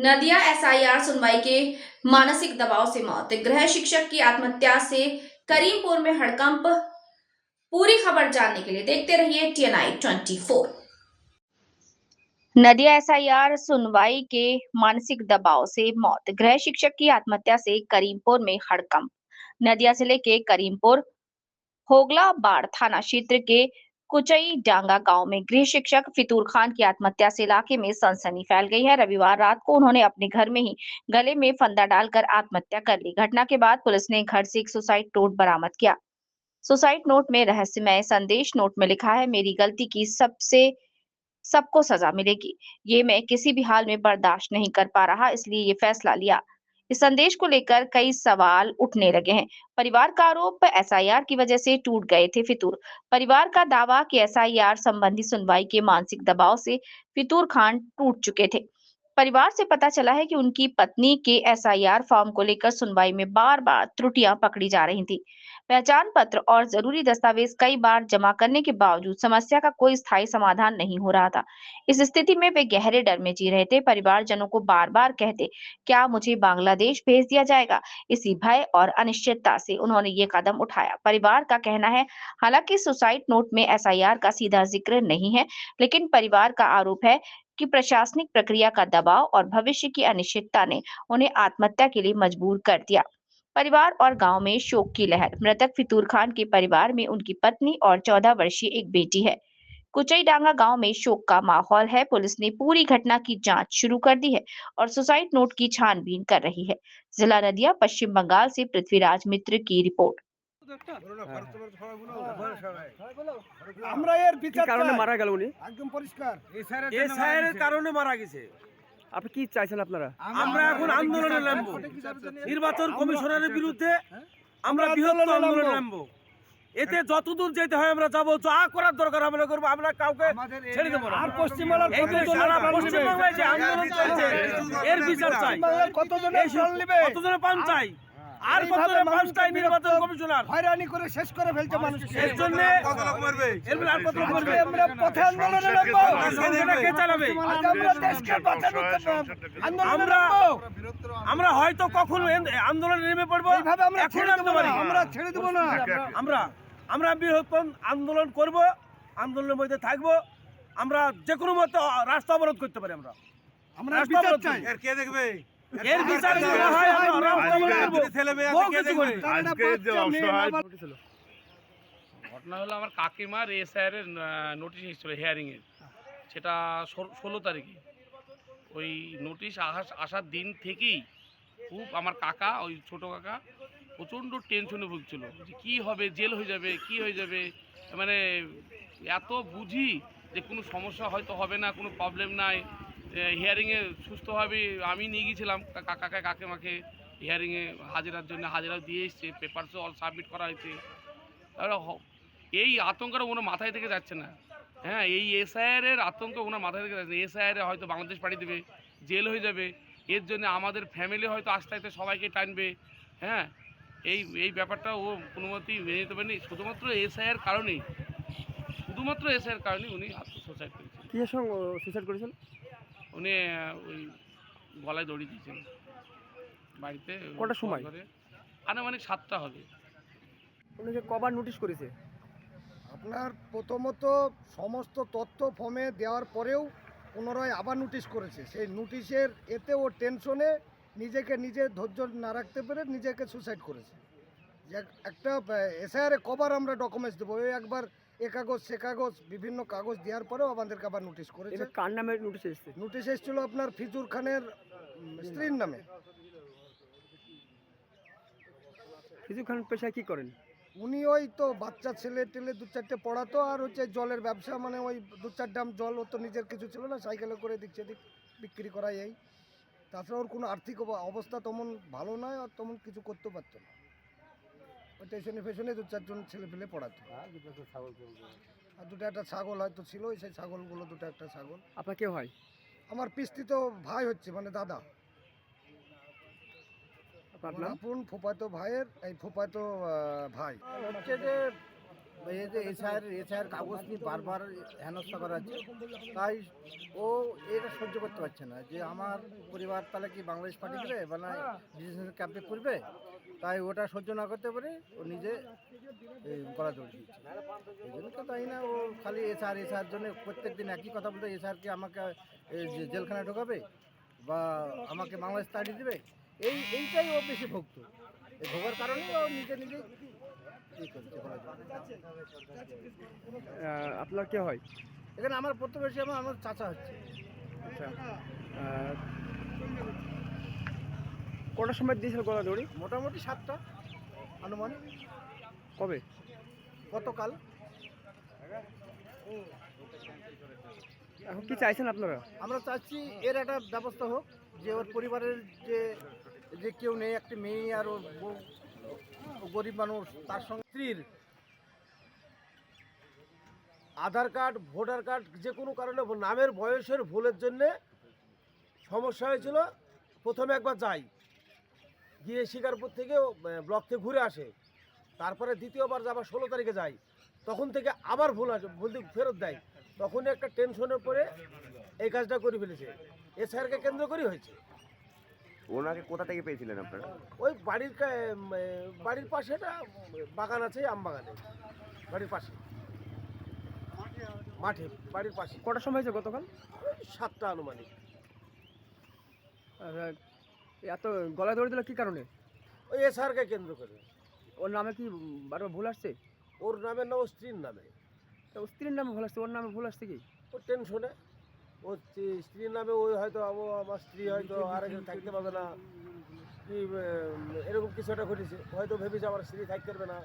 नदिया SIR सुनवाई के मानसिक दबाव से मौत, गृह शिक्षक की आत्महत्या से करीमपुर में हड़कंप। पूरी खबर जानने के लिए देखते रहिए TNI 24। नदिया एसआईआर सुनवाई के मानसिक दबाव से मौत, गृह शिक्षक की आत्महत्या से करीमपुर में हड़कंप। नदिया जिले के करीमपुर होगला बाड़ थाना क्षेत्र के कुचई डांगा गांव में गृह शिक्षक फितूर खान की आत्महत्या से इलाके में सनसनी फैल गई है। रविवार रात को उन्होंने अपने घर में ही गले में फंदा डालकर आत्महत्या कर ली। घटना के बाद पुलिस ने घर से एक सुसाइड नोट बरामद किया। सुसाइड नोट में रहस्यमय संदेश। नोट में लिखा है, मेरी गलती की सबसे सबको सजा मिलेगी। ये मैं किसी भी हाल में बर्दाश्त नहीं कर पा रहा, इसलिए ये फैसला लिया। इस संदेश को लेकर कई सवाल उठने लगे हैं। परिवार का आरोप, एसआईआर की वजह से टूट गए थे फितूर। परिवार का दावा कि एसआईआर संबंधी सुनवाई के मानसिक दबाव से फितूर खान टूट चुके थे। परिवार से पता चला है कि उनकी पत्नी के एसआईआर फॉर्म को लेकर सुनवाई में बार-बार त्रुटियां पकड़ी जा रही थी। पहचान पत्र और जरूरी दस्तावेज कई बार जमा करने के बावजूद समस्या का कोई स्थायी समाधान नहीं हो रहा था। इस स्थिति में वे गहरे डर में जी रहे थे। परिवारजनों को बार-बार कहते, क्या मुझे बांग्लादेश भेज दिया जाएगा? इसी भय और अनिश्चितता से उन्होंने ये कदम उठाया। परिवार का कहना है, हालांकि सुसाइड नोट में एसआईआर का सीधा जिक्र नहीं है, लेकिन परिवार का आरोप है कि प्रशासनिक प्रक्रिया का दबाव और भविष्य की अनिश्चितता ने उन्हें आत्महत्या के लिए मजबूर कर दिया। परिवार और गांव में शोक की लहर। मृतक फितूर खान के परिवार में उनकी पत्नी और 14 वर्षीय एक बेटी है। कुचईडांगा गांव में शोक का माहौल है। पुलिस ने पूरी घटना की जांच शुरू कर दी है और सुसाइड नोट की छानबीन कर रही है। जिला नदिया, पश्चिम बंगाल से पृथ्वीराज मित्र की रिपोर्ट। আমরা এর কি বিচার কারণে চাই। মারা গেল উনি? একদম পরিষ্কার এসআইয়ের কারণে মারা গেছে। আপনি কি চাইছেন আপনারা? আমরা এখন আন্দোলনে নামবো, নির্বাচন কমিশনারের বিরুদ্ধে আমরা আমরা বৃহত্তর আন্দোলনে আন্দোলনে নামবো। নামবো। এতে যতদূর যেতে হয় আমরা যাবো, যা করার দরকার আমরা করবো, আমরা কাউকে ছেড়ে দেবো না। আর পশ্চিমবাংলার এই যে কতজন সারা প্রাণ নেবে? পশ্চিমবাংলায় যে আন্দোলন চলছে এর বিচার চাই। পশ্চিমবাংলার কতজনের এই প্রাণ নেবে? কতজনের প্রাণ চাই, আর এইভাবে কতজনের প্রাণ মানুষকে চাই নির্বাচন বিরক্ত, কমিশনার। হয়রানি করে শেষ করে ফেলছে মানুষকে। এর জন্য এর আর কত লোক মরবে? আজকে আমরা পথে আন্দোলনে নামবো। সংসদে কে চালাবে? আজ আমরা দেশকে বাঁচানোর আন্দোলনে আমরা- নামবো। আমরা হয়তো কখনো আন্দোলনে নেমে পড়বো, এইভাবে আমরা এখন ছেড়ে নামতে দেবো পারি না, না। আমরা ছেড়ে দেবো না। আমরা বৃহত্তম আন্দোলন করব, আন্দোলনের মধ্যে থাকব। আমরা যে কোনো মতে রাস্তা অবরোধ করতে পারি। আমরা আমরা রাস্তা বিচার অবরোধ চাই। করি। এর বিচার যদি না হয় আমরা রাস্তা অবরোধ করব। বহু কিছু করি। ঘটনা হলো, আমার কাকিমার এসআইআর এর নোটিশ এসেছিলো হিয়ারিংয়ের, সেটা 16 তারিখে। ওই নোটিশ আসার দিন থেকেই খুব আমার কাকা, ওই ছোটো কাকা প্রচণ্ড টেনশনে ভুগছিল যে কী হবে, জেল হয়ে যাবে, কি হয়ে যাবে। মানে এত বুঝি যে কোনো সমস্যা হয়তো হবে না, কোনো প্রবলেম নাই, হিয়ারিংয়ে সুস্থভাবে আমি নিয়ে গিয়েছিলাম কাকিমাকে হিয়ারিংয়ে হাজিরার জন্য। হাজিরাও দিয়ে এসছে, পেপারসও অল সাবমিট করা হয়েছে। তাহলে এই আতঙ্কটা ওনার মাথায় থেকে যাচ্ছে না। হ্যাঁ, এই এসআইআর এর আতঙ্ক ওনার মাথায় থেকে যাচ্ছে না। এসআইআর এ হয়তো বাংলাদেশ পাঠিয়ে দেবে, জেল হয়ে যাবে। এর জন্য আমাদের ফ্যামিলি হয়তো আস্তে আস্তে সবাইকে টানবে। হ্যাঁ, এই ব্যাপারটা ও কোনো মতেই মেনে নিতে পারেনি। শুধুমাত্র এসআইআর কারণেই, উনি আত্মসুসাইড করেছেন। কিসের সঙ্গে সুইসাইড করেছেন? উনি ওই গলায় দড়ি দিয়েছেন বাড়িতে। কটার সময়? আনুমানিক 7টা হবে। উনিকে কবার নোটিশ করেছে? আপনার প্রথমত সমস্ত তথ্য ফর্মে দেওয়ার পরেও পুনরায় আবার নোটিশ করেছে। সেই নোটিশের এতে ও টেনশনে নিজেকে নিজে ধৈর্য না রাখতে পেরে নিজেকে সুসাইড করেছে। যে একটা এসআইআর কবার আমরা ডকুমেন্টস দেবো, ওই একবার এ কাগজ সে কাগজ বিভিন্ন কাগজ দেওয়ার পরেও আমাদেরকে আবার নোটিশ করেছে। এটা কার নামে নোটিশ এসেছে? নোটিশ এসেছিল আপনার ফিজুর খানের স্ত্রীর নামে। ফিজুর খান পেশায় কি করেন? উনি ওই তো বাচ্চা ছেলে টেলে 2-4টে পড়াতো, আর হচ্ছে জলের ব্যবসা, মানে ওই 2-4 ড্রাম জল, ও তো নিজের কিছু ছিল না, সাইকেলে করে দিক সেদিক বিক্রি করা। এই তাছাড়া ওর কোনো আর্থিক অবস্থা তেমন ভালো নয়, আর তেমন কিছু করতে পারতো না। ওই টেশনে ফেশনে 2-4 জন ছেলে পেলে পড়াতো। আর দুটো একটা ছাগল হয়তো ছিল, সেই ছাগলগুলো, দুটো একটা ছাগল। আপনার কেউ হয়? আমার পিস্তি তো ভাই হচ্ছে, মানে দাদা। আপনার নাম? আপন ফুফাতো ভাইয়ের এই ফুফাতো ভাই হচ্ছে যে এই যে এসআইয়ের কাগজ নিয়ে বারবার হেনস্থা করা হচ্ছে, তাই ও এটা সহ্য করতে পারছে না যে আমার পরিবার তাহলে কি বাংলাদেশ পাঠিয়ে দেবে বা না ডিটেনশন ক্যাম্পে করবে, তাই ওটা সহ্য না করতে পারে ও নিজে গলা দৌড় দিচ্ছে। এই জন্য তো তাই না, ও খালি এসআর জন্য প্রত্যেক দিন একই কথা বলতে, এসআরকে আমাকে জেলখানায় ঢোকাবে বা আমাকে বাংলাদেশ তাড়িয়ে দেবে, এইটাই ও বেশি ভুগত। এই ভোগার কারণেই ও নিজে আপনার কে হয়? এখানে আমার প্রতিবেশী আমার চাচা হচ্ছে। আচ্ছা, কটার সময় দিয়েছিল গলা দড়ি? মোটামুটি 7টা আনুমানিক, কবে? গতকাল। এখন কি চাইছেন আপনারা? আমরা চাচ্ছি এর একটা ব্যবস্থা হোক, যে ওর পরিবারের যে কেউ নেই, একটা মেয়ে আর ওর বউ, ও গরিব মানুষ, তার সঙ্গে স্ত্রীর আধার কার্ড, ভোটার কার্ড যে কোনো কারণে নামের বয়সের ভুলের জন্যে সমস্যা হয়েছিল। প্রথমে একবার যাই, গিয়ে শিকারপুর থেকে ব্লক থেকে ঘুরে আসে, তারপরে দ্বিতীয়বার যাবার 16 তারিখে যাই, তখন থেকে আবার ভুল ফেরত দেয়। তখন একটা টেনশনের পরে এই কাজটা করে ফেলেছে। এসআরকে কেন্দ্র করে হয়েছে। ওনাকে কোথা থেকে পেয়েছিলেন আপনারা? ওই বাড়ির পাশে একটা বাগান আছে, আম বাগানে, বাড়ির পাশে মাঠে, বাড়ির পাশে। কটার সময় হয়েছে গতকাল? 7টা আনুমানিক। আর এত গলা দড়ি দিল কি কারণে? ওই এসআরকে কেন্দ্র করে। ওর নামে কি বারবার ভুল আসছে? ওর নামে না, ওর স্ত্রীর নামে। তা ওর স্ত্রীর নামে ভুল আসছে, ওর নামে ভুল আসছে কি? ওর টেনশনে, ওর স্ত্রীর নামে ওই হয়তো আমার স্ত্রী হয়তো আর একজন থাকতে পারবে না, কি এরকম কিছু একটা ঘটেছে, হয়তো ভেবেছে আমার স্ত্রী থাকতে পারবে না,